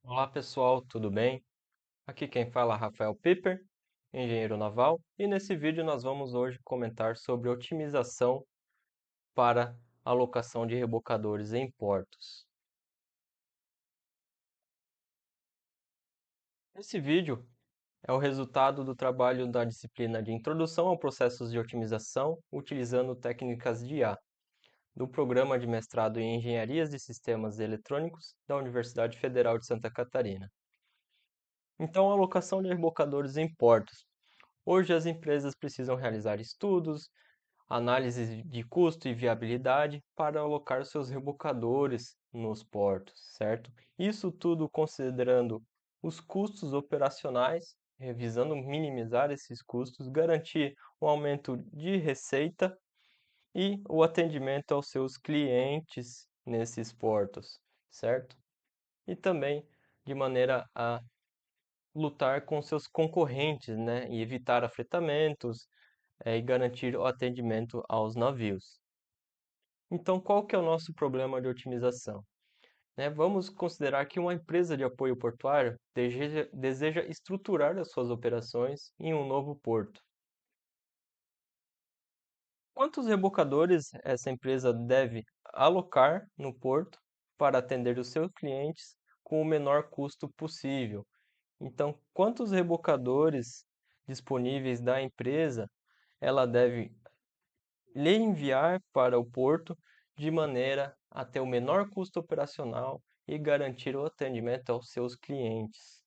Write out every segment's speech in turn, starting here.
Olá pessoal, tudo bem? Aqui quem fala é Rafael Piper, engenheiro naval, e nesse vídeo nós vamos hoje comentar sobre otimização para alocação de rebocadores em portos. Esse vídeo é o resultado do trabalho da disciplina de Introdução a Processos de Otimização utilizando técnicas de IA, do programa de mestrado em Engenharias de Sistemas Eletrônicos da Universidade Federal de Santa Catarina. Então, a alocação de rebocadores em portos. Hoje as empresas precisam realizar estudos, análises de custo e viabilidade para alocar seus rebocadores nos portos, certo? Isso tudo considerando os custos operacionais, visando minimizar esses custos, garantir um aumento de receita e o atendimento aos seus clientes nesses portos, certo? E também de maneira a lutar com seus concorrentes, né, e evitar afretamentos, e garantir o atendimento aos navios. Então, qual que é o nosso problema de otimização? Né, vamos considerar que uma empresa de apoio portuário deseja estruturar as suas operações em um novo porto. Quantos rebocadores essa empresa deve alocar no porto para atender os seus clientes com o menor custo possível? Então, quantos rebocadores disponíveis da empresa ela deve lhe enviar para o porto de maneira a ter o menor custo operacional e garantir o atendimento aos seus clientes.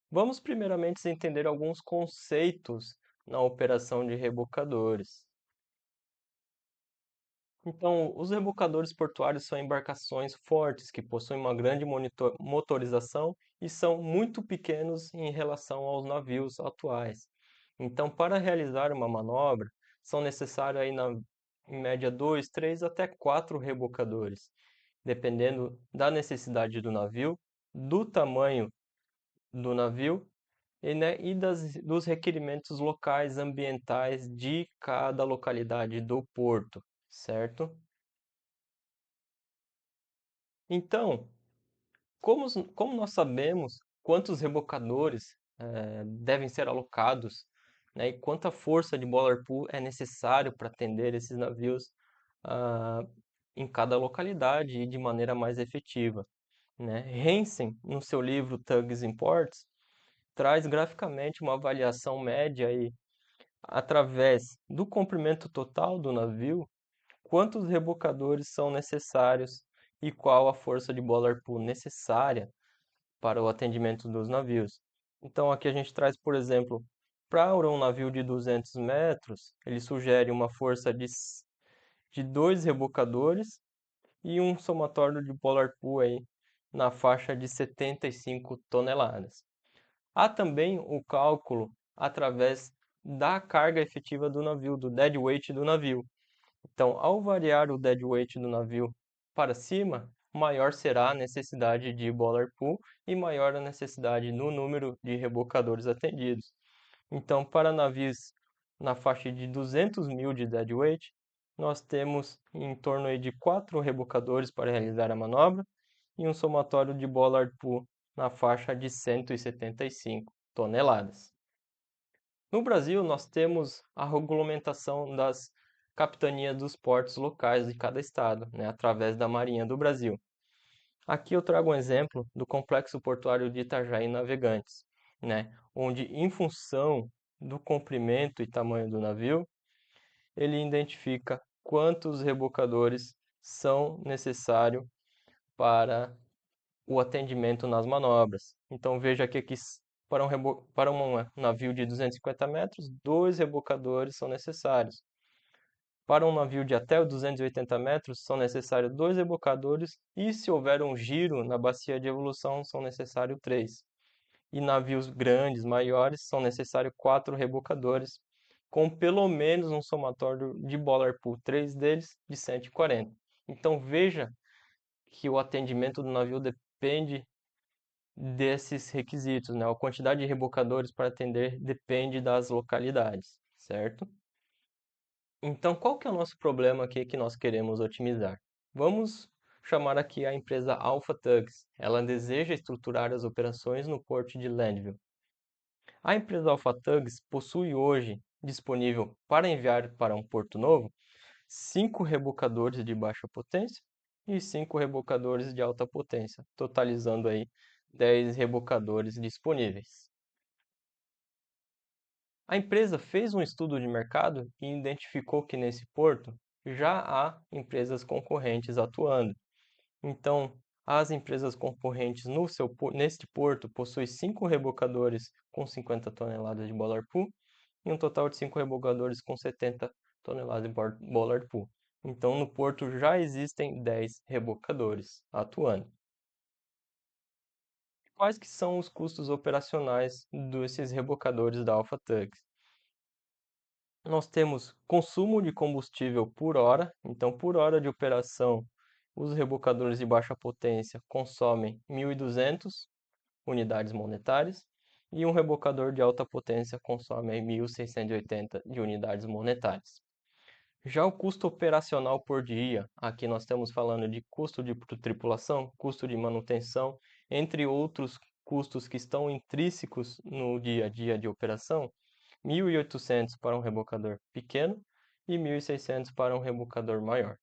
Vamos primeiramente entender alguns conceitos na operação de rebocadores. Então, os rebocadores portuários são embarcações fortes que possuem uma grande motorização e são muito pequenos em relação aos navios atuais. Então, para realizar uma manobra, são necessários em média 2, 3 até 4 rebocadores, dependendo da necessidade do navio, do tamanho do navio dos requerimentos locais ambientais de cada localidade do porto, certo? Então, como nós sabemos quantos rebocadores devem ser alocados, né, e quanta força de boiler pool é necessário para atender esses navios ah, em cada localidade e de maneira mais efetiva, né? Hansen, no seu livro Tugs and Ports, traz graficamente uma avaliação média aí, através do comprimento total do navio, quantos rebocadores são necessários e qual a força de boiler pool necessária para o atendimento dos navios. Então aqui a gente traz, por exemplo, para um navio de 200 metros, ele sugere uma força de 2 rebocadores e um somatório de boiler pool aí na faixa de 75 toneladas. Há também o cálculo através da carga efetiva do navio, do dead weight do navio. Então, ao variar o dead weight do navio para cima, maior será a necessidade de boiler pool e maior a necessidade no número de rebocadores atendidos. Então, para navios na faixa de 200 mil de dead weight, nós temos em torno aí de 4 rebocadores para realizar a manobra e um somatório de bollard pull na faixa de 175 toneladas. No Brasil, nós temos a regulamentação das capitanias dos portos locais de cada estado, né, através da Marinha do Brasil. Aqui eu trago um exemplo do Complexo Portuário de Itajaí Navegantes, né, onde, em função do comprimento e tamanho do navio, ele identifica quantos rebocadores são necessários para o atendimento nas manobras. Então veja que aqui para um navio de 250 metros, 2 rebocadores são necessários. Para um navio de até 280 metros, são necessários 2 rebocadores e, se houver um giro na bacia de evolução, são necessários 3. E navios grandes, maiores, são necessários 4 rebocadores, com pelo menos um somatório de boiler pool, 3 deles, de 140. Então veja que o atendimento do navio depende desses requisitos, né? A quantidade de rebocadores para atender depende das localidades, certo? Então, qual que é o nosso problema aqui que nós queremos otimizar? Vamos chamar aqui a empresa Alpha Tugs. Ela deseja estruturar as operações no porto de Landville. A empresa Alpha Tugs possui hoje disponível para enviar para um porto novo 5 rebocadores de baixa potência e 5 rebocadores de alta potência, totalizando aí 10 rebocadores disponíveis. A empresa fez um estudo de mercado e identificou que nesse porto já há empresas concorrentes atuando. Então, as empresas concorrentes neste porto possuem 5 rebocadores com 50 toneladas de Bollard Pull e um total de 5 rebocadores com 70 toneladas de Bollard Pull. Então, no porto já existem 10 rebocadores atuando. Quais que são os custos operacionais desses rebocadores da Alpha Tugs? Nós temos consumo de combustível por hora, então por hora de operação, os rebocadores de baixa potência consomem 1.200 unidades monetárias e um rebocador de alta potência consome 1.680 de unidades monetárias. Já o custo operacional por dia, aqui nós estamos falando de custo de tripulação, custo de manutenção, entre outros custos que estão intrínsecos no dia a dia de operação, 1.800 para um rebocador pequeno e 1.600 para um rebocador maior.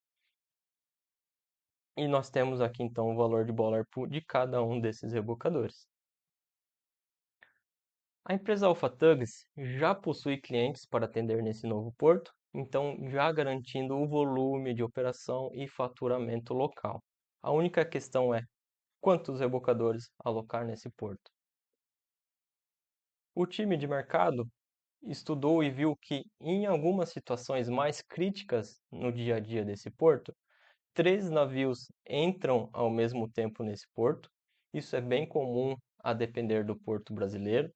E nós temos aqui então o valor de Bollard Pull de cada um desses rebocadores. A empresa Alpha Tugs já possui clientes para atender nesse novo porto, então já garantindo o volume de operação e faturamento local. A única questão é quantos rebocadores alocar nesse porto. O time de mercado estudou e viu que, em algumas situações mais críticas no dia a dia desse porto, 3 navios entram ao mesmo tempo nesse porto. Isso é bem comum a depender do porto brasileiro.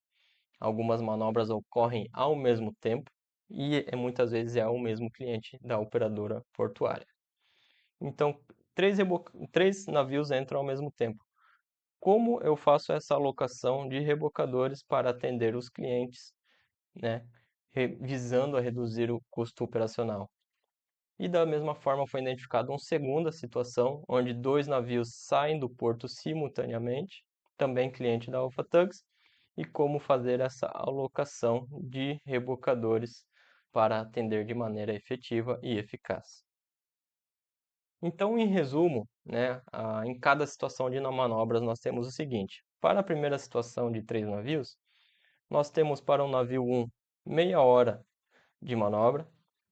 Algumas manobras ocorrem ao mesmo tempo e muitas vezes é o mesmo cliente da operadora portuária. Então, 3 navios entram ao mesmo tempo. Como eu faço essa alocação de rebocadores para atender os clientes, né, visando a reduzir o custo operacional? E da mesma forma foi identificada uma segunda situação, onde 2 navios saem do porto simultaneamente, também cliente da Alpha Tugs, e como fazer essa alocação de rebocadores para atender de maneira efetiva e eficaz. Então, em resumo, né, em cada situação de manobras nós temos o seguinte: para a primeira situação de 3 navios, nós temos para o navio 1 meia hora de manobra.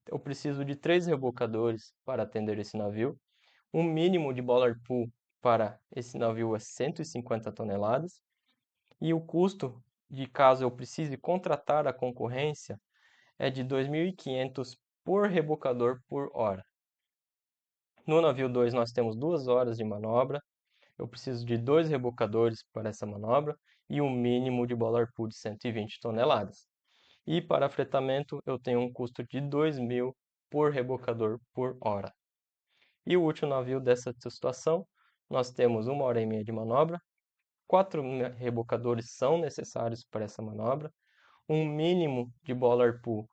Eu preciso de 3 rebocadores para atender esse navio. O mínimo de Bollard Pull para esse navio é 150 toneladas. E o custo de caso eu precise contratar a concorrência é de 2.500 por rebocador por hora. No navio 2 nós temos 2 horas de manobra. Eu preciso de 2 rebocadores para essa manobra e um mínimo de Bollard Pull de 120 toneladas. E para fretamento eu tenho um custo de 2.000 por rebocador por hora. E o último navio dessa situação, nós temos 1 hora e meia de manobra, 4 rebocadores são necessários para essa manobra, um mínimo de Bollard Pull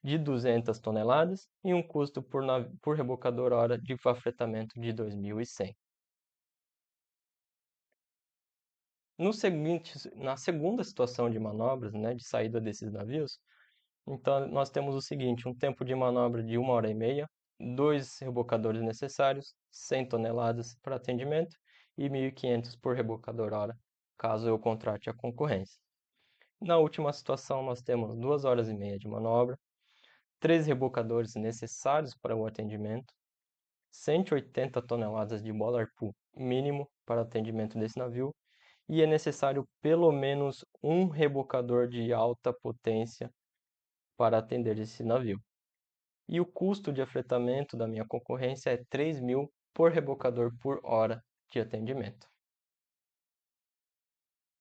de 200 toneladas e um custo por rebocador hora de afretamento de 2.100. Na segunda situação de manobras, né, de saída desses navios, então nós temos o seguinte: um tempo de manobra de 1 hora e meia, 2 rebocadores necessários, 100 toneladas para atendimento e 1.500 por rebocador hora, caso eu contrate a concorrência. Na última situação, nós temos 2 horas e meia de manobra, 3 rebocadores necessários para o atendimento, 180 toneladas de Bollard Pull mínimo para atendimento desse navio, e é necessário pelo menos um rebocador de alta potência para atender esse navio. E o custo de afretamento da minha concorrência é 3.000 por rebocador por hora de atendimento.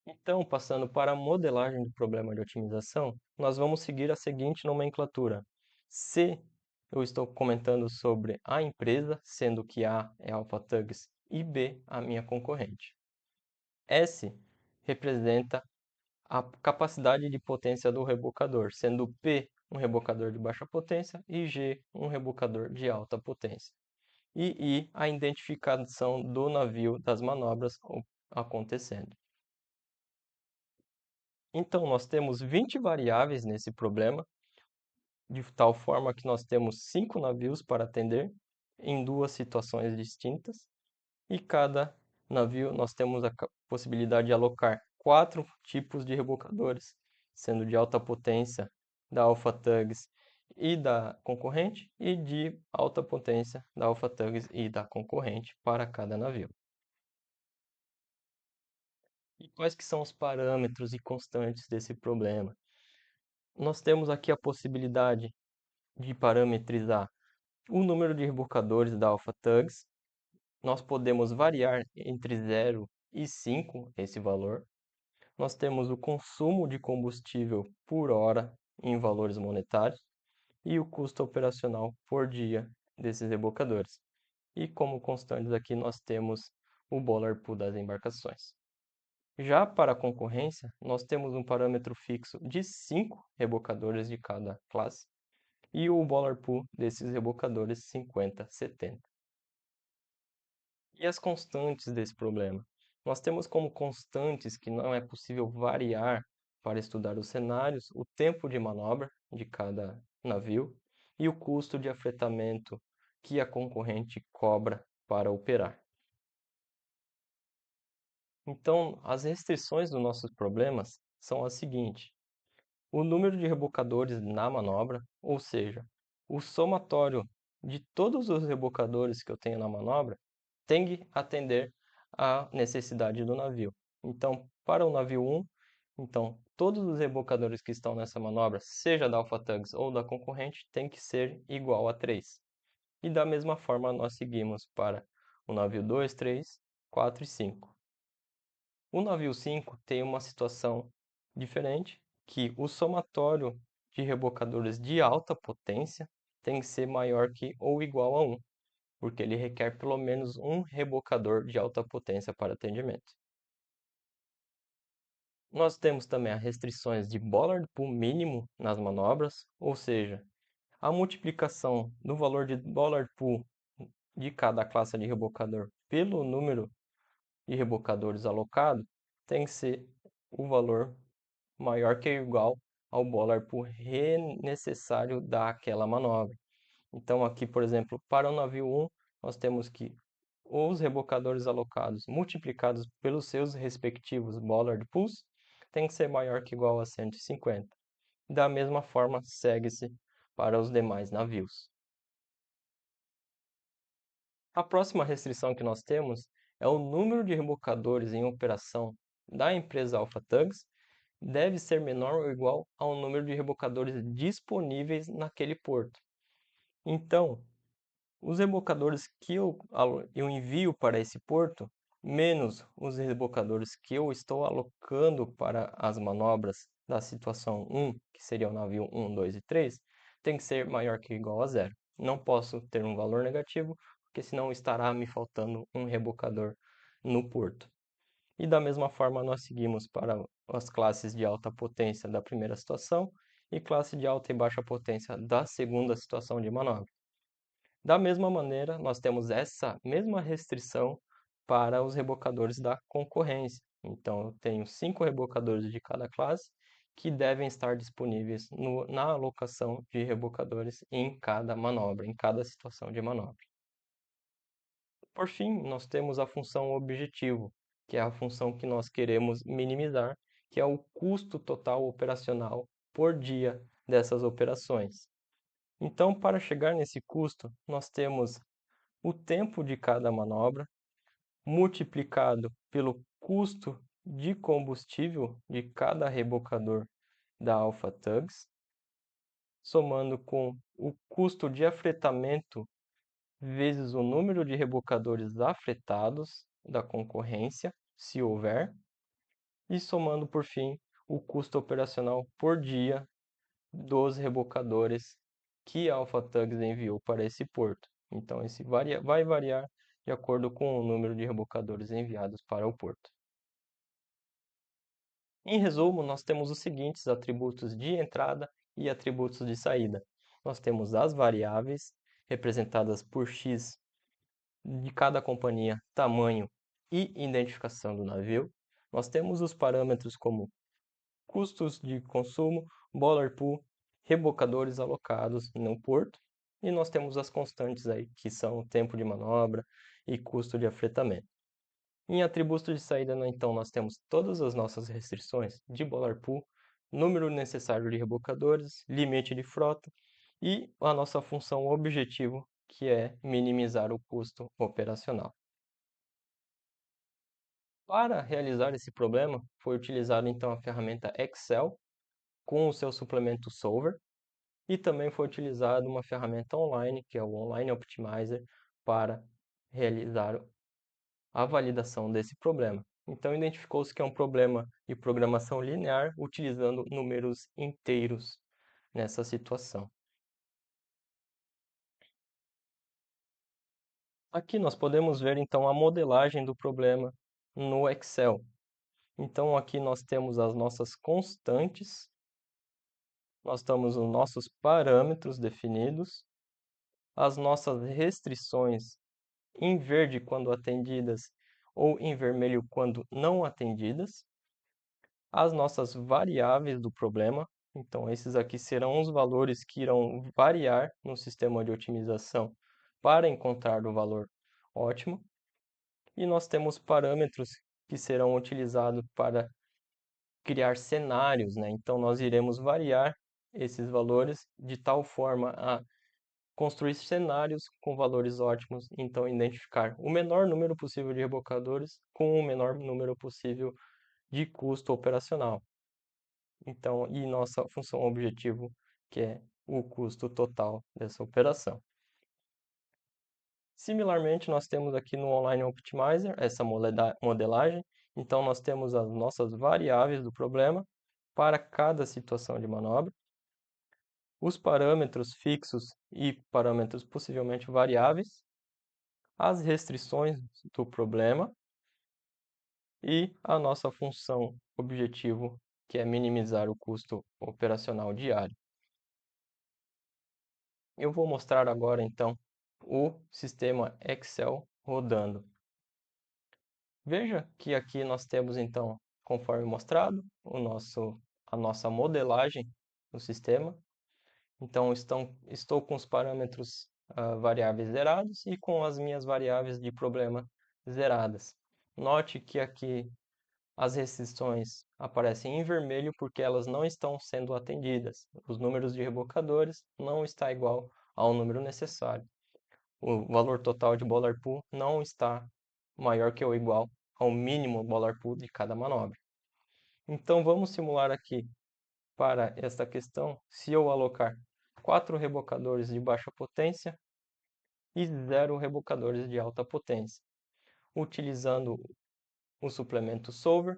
Então, passando para a modelagem do problema de otimização, nós vamos seguir a seguinte nomenclatura. C, eu estou comentando sobre a empresa, sendo que A é Alpha Tugs e B a minha concorrente. S representa a capacidade de potência do rebocador, sendo P um rebocador de baixa potência e G um rebocador de alta potência. e a identificação do navio das manobras acontecendo. Então, nós temos 20 variáveis nesse problema, de tal forma que nós temos 5 navios para atender em duas situações distintas, e cada navio nós temos a possibilidade de alocar 4 tipos de rebocadores, sendo de alta potência da Alpha Tugs e da concorrente, e de alta potência da Alpha Tugs e da concorrente para cada navio. E quais que são os parâmetros e constantes desse problema? Nós temos aqui a possibilidade de parametrizar o número de rebocadores da Alpha Tugs. Nós podemos variar entre 0 e 5 esse valor. Nós temos o consumo de combustível por hora em valores monetários e o custo operacional por dia desses rebocadores. E como constantes aqui nós temos o Bollard Pool das embarcações. Já para a concorrência, nós temos um parâmetro fixo de 5 rebocadores de cada classe e o Bollard Pool desses rebocadores 50, 70. E as constantes desse problema? Nós temos como constantes que não é possível variar para estudar os cenários, o tempo de manobra de cada navio e o custo de afretamento que a concorrente cobra para operar. Então, as restrições dos nossos problemas são as seguintes: o número de rebocadores na manobra, ou seja, o somatório de todos os rebocadores que eu tenho na manobra, tem que atender à necessidade do navio. Então, para o navio 1, então, todos os rebocadores que estão nessa manobra, seja da Alpha Tugs ou da concorrente, tem que ser igual a 3. E da mesma forma, nós seguimos para o navio 2, 3, 4 e 5. O navio 5 tem uma situação diferente, que o somatório de rebocadores de alta potência tem que ser maior que ou igual a 1, porque ele requer pelo menos um rebocador de alta potência para atendimento. Nós temos também as restrições de Bollard Pool mínimo nas manobras, ou seja, a multiplicação do valor de Bollard Pool de cada classe de rebocador pelo número de rebocadores alocado tem que ser o valor maior que ou igual ao Bollard Pool necessário daquela manobra. Então, aqui, por exemplo, para o navio 1, nós temos que os rebocadores alocados multiplicados pelos seus respectivos Bollard Pools tem que ser maior que ou igual a 150. Da mesma forma, segue-se para os demais navios. A próxima restrição que nós temos é o número de rebocadores em operação da empresa Alpha Tugs deve ser menor ou igual ao número de rebocadores disponíveis naquele porto. Então, os rebocadores que eu envio para esse porto, menos os rebocadores que eu estou alocando para as manobras da situação 1, que seria o navio 1, 2 e 3, tem que ser maior que ou igual a 0. Não posso ter um valor negativo, porque senão estará me faltando um rebocador no porto. E da mesma forma nós seguimos para as classes de alta potência da primeira situação e classe de alta e baixa potência da segunda situação de manobra. Da mesma maneira, nós temos essa mesma restrição para os rebocadores da concorrência. Então, eu tenho 5 rebocadores de cada classe que devem estar disponíveis na alocação de rebocadores em cada manobra, em cada situação de manobra. Por fim, nós temos a função objetivo, que é a função que nós queremos minimizar, que é o custo total operacional por dia dessas operações. Então, para chegar nesse custo, nós temos o tempo de cada manobra multiplicado pelo custo de combustível de cada rebocador da Alpha Tugs, somando com o custo de afretamento vezes o número de rebocadores afretados da concorrência, se houver, e somando por fim o custo operacional por dia dos rebocadores que a Alpha Tugs enviou para esse porto. Então, esse vai variar de acordo com o número de rebocadores enviados para o porto. Em resumo, nós temos os seguintes atributos de entrada e atributos de saída. Nós temos as variáveis, representadas por x de cada companhia, tamanho e identificação do navio. Nós temos os parâmetros como custos de consumo, Boiler Pool, rebocadores alocados no porto, e nós temos as constantes aí, que são o tempo de manobra e custo de afretamento. Em atributos de saída, então, nós temos todas as nossas restrições de Boiler Pool, número necessário de rebocadores, limite de frota e a nossa função objetivo, que é minimizar o custo operacional. Para realizar esse problema, foi utilizado então a ferramenta Excel com o seu suplemento Solver e também foi utilizada uma ferramenta online, que é o Online Optimizer, para realizar a validação desse problema. Então, identificou-se que é um problema de programação linear utilizando números inteiros nessa situação. Aqui nós podemos ver então a modelagem do problema no Excel. Então, aqui nós temos as nossas constantes, nós temos os nossos parâmetros definidos, as nossas restrições em verde quando atendidas ou em vermelho quando não atendidas, as nossas variáveis do problema. Então, esses aqui serão os valores que irão variar no sistema de otimização para encontrar o valor ótimo. E nós temos parâmetros que serão utilizados para criar cenários, né? Então, nós iremos variar esses valores de tal forma a construir cenários com valores ótimos, então identificar o menor número possível de rebocadores com o menor número possível de custo operacional. Então, e nossa função objetivo, que é o custo total dessa operação. Similarmente, nós temos aqui no Online Optimizer essa modelagem. Então, nós temos as nossas variáveis do problema para cada situação de manobra, os parâmetros fixos e parâmetros possivelmente variáveis, as restrições do problema e a nossa função objetivo, que é minimizar o custo operacional diário. Eu vou mostrar agora, então, o sistema Excel rodando. Veja que aqui nós temos, então, conforme mostrado, a nossa modelagem do sistema. Então, estou com os parâmetros variáveis zerados e com as minhas variáveis de problema zeradas. Note que aqui as restrições aparecem em vermelho porque elas não estão sendo atendidas. Os números de rebocadores não está igual ao número necessário. O valor total de Boiler Pool não está maior que ou igual ao mínimo Boiler Pool de cada manobra. Então, vamos simular aqui para esta questão, se eu alocar 4 rebocadores de baixa potência e 0 rebocadores de alta potência, utilizando o suplemento Solver,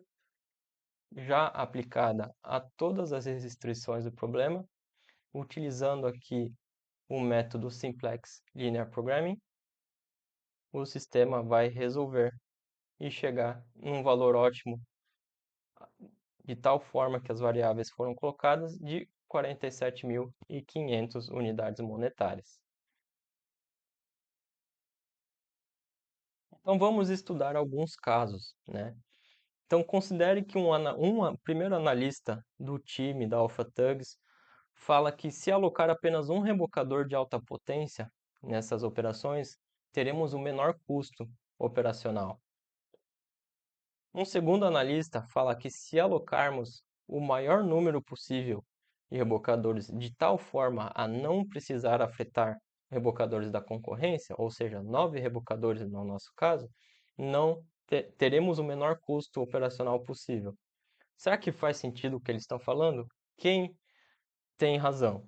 já aplicada a todas as restrições do problema, utilizando aqui o método Simplex Linear Programming, o sistema vai resolver e chegar num valor ótimo, de tal forma que as variáveis foram colocadas de 47.500 unidades monetárias. Então vamos estudar alguns casos, né? Então considere que um primeiro analista do time da AlphaTugs fala que se alocar apenas um rebocador de alta potência nessas operações, teremos o menor custo operacional. Um segundo analista fala que se alocarmos o maior número possível de rebocadores de tal forma a não precisar afetar rebocadores da concorrência, ou seja, 9 rebocadores no nosso caso, não teremos o menor custo operacional possível. Será que faz sentido o que eles estão falando? Quem tem razão?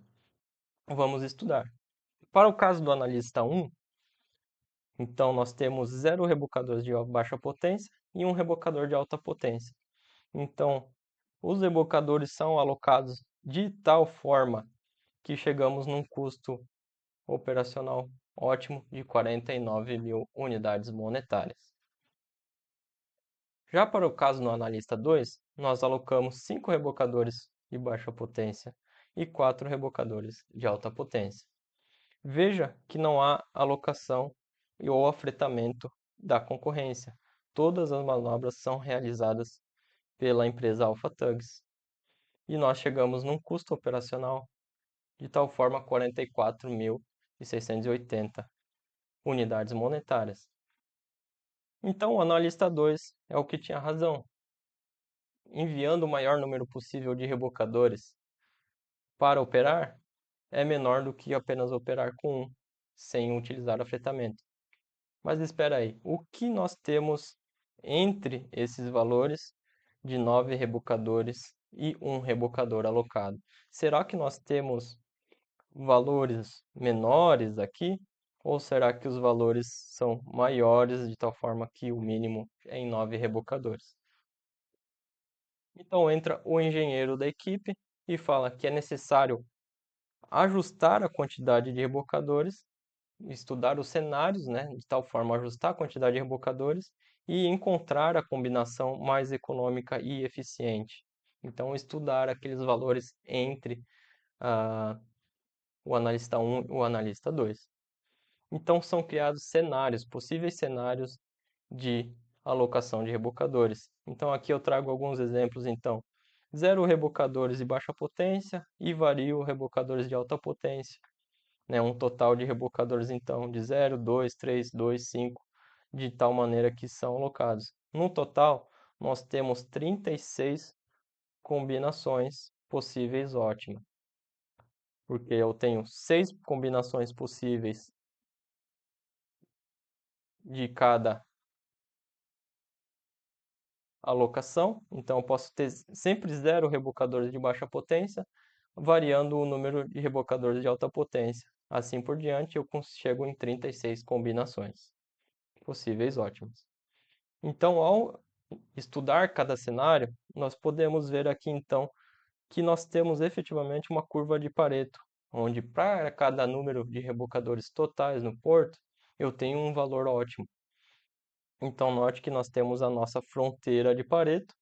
Vamos estudar. Para o caso do analista 1, então nós temos 0 rebocadores de baixa potência e um rebocador de alta potência. Então, os rebocadores são alocados de tal forma que chegamos num custo operacional ótimo de 49.000 unidades monetárias. Já para o caso no analista 2, nós alocamos 5 rebocadores de baixa potência e 4 rebocadores de alta potência. Veja que não há alocação e ou afretamento da concorrência. Todas as manobras são realizadas pela empresa Alpha Tugs. E nós chegamos num custo operacional de tal forma 44.680 unidades monetárias. Então, o analista 2 é o que tinha razão. Enviando o maior número possível de rebocadores para operar é menor do que apenas operar com um, sem utilizar afetamento. Mas espera aí, o que nós temos entre esses valores de 9 rebocadores e um rebocador alocado? Será que nós temos valores menores aqui? Ou será que os valores são maiores de tal forma que o mínimo é em 9 rebocadores? Então entra o engenheiro da equipe e fala que é necessário ajustar a quantidade de rebocadores, estudar os cenários, né, de tal forma ajustar a quantidade de rebocadores e encontrar a combinação mais econômica e eficiente. Então estudar aqueles valores entre ah, o analista 1 e o analista 2. Então são criados cenários, possíveis cenários de alocação de rebocadores. Então aqui eu trago alguns exemplos então. 0 rebocadores de baixa potência e vario rebocadores de alta potência, né? Um total de rebocadores então de 0, 2, 3, 2, 5, de tal maneira que são alocados. No total, nós temos 36 combinações possíveis ótimas, porque eu tenho 6 combinações possíveis de cada alocação, então eu posso ter sempre 0 rebocadores de baixa potência, variando o número de rebocadores de alta potência. Assim por diante, eu chego em 36 combinações possíveis ótimas. Então, ao estudar cada cenário, nós podemos ver aqui então que nós temos efetivamente uma curva de Pareto, onde para cada número de rebocadores totais no porto, eu tenho um valor ótimo. Então, note que nós temos a nossa fronteira de Pareto,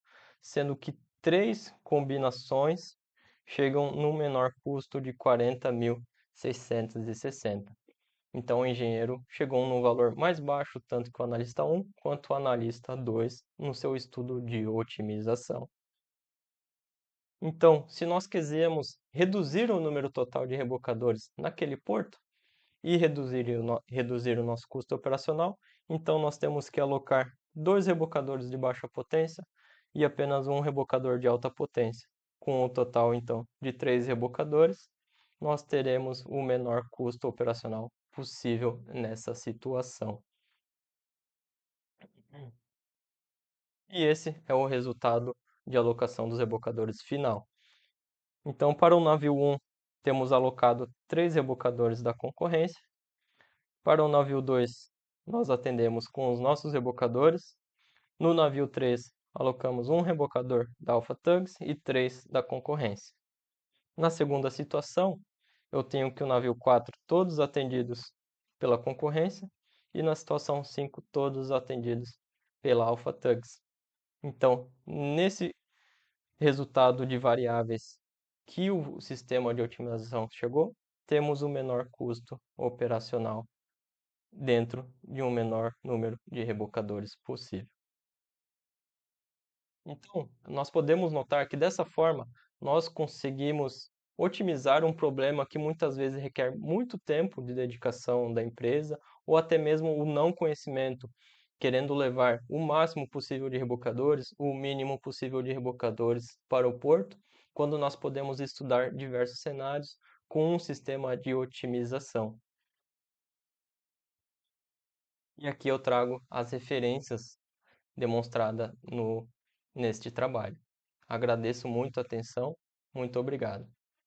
sendo que 3 combinações chegam no menor custo de 40.660. Então, o engenheiro chegou num valor mais baixo, tanto que o analista 1 quanto o analista 2, no seu estudo de otimização. Então, se nós quisermos reduzir o número total de rebocadores naquele porto, e reduzir o nosso custo operacional, então nós temos que alocar 2 rebocadores de baixa potência e apenas um rebocador de alta potência. Com o total, então, de 3 rebocadores, nós teremos o menor custo operacional possível nessa situação. E esse é o resultado de alocação dos rebocadores final. Então, para o navio 1, temos alocado 3 rebocadores da concorrência. Para o navio 2, nós atendemos com os nossos rebocadores. No navio 3, alocamos um rebocador da Alpha Tugs e 3 da concorrência. Na segunda situação, eu tenho que o navio 4 todos atendidos pela concorrência e na situação 5 todos atendidos pela Alpha Tugs. Então, nesse resultado de variáveis que o sistema de otimização chegou, temos o menor custo operacional dentro de um menor número de rebocadores possível. Então, nós podemos notar que dessa forma nós conseguimos otimizar um problema que muitas vezes requer muito tempo de dedicação da empresa ou até mesmo o não conhecimento, querendo levar o máximo possível de rebocadores, o mínimo possível de rebocadores para o porto, quando nós podemos estudar diversos cenários com um sistema de otimização. E aqui eu trago as referências demonstradas neste trabalho. Agradeço muito a atenção, muito obrigado.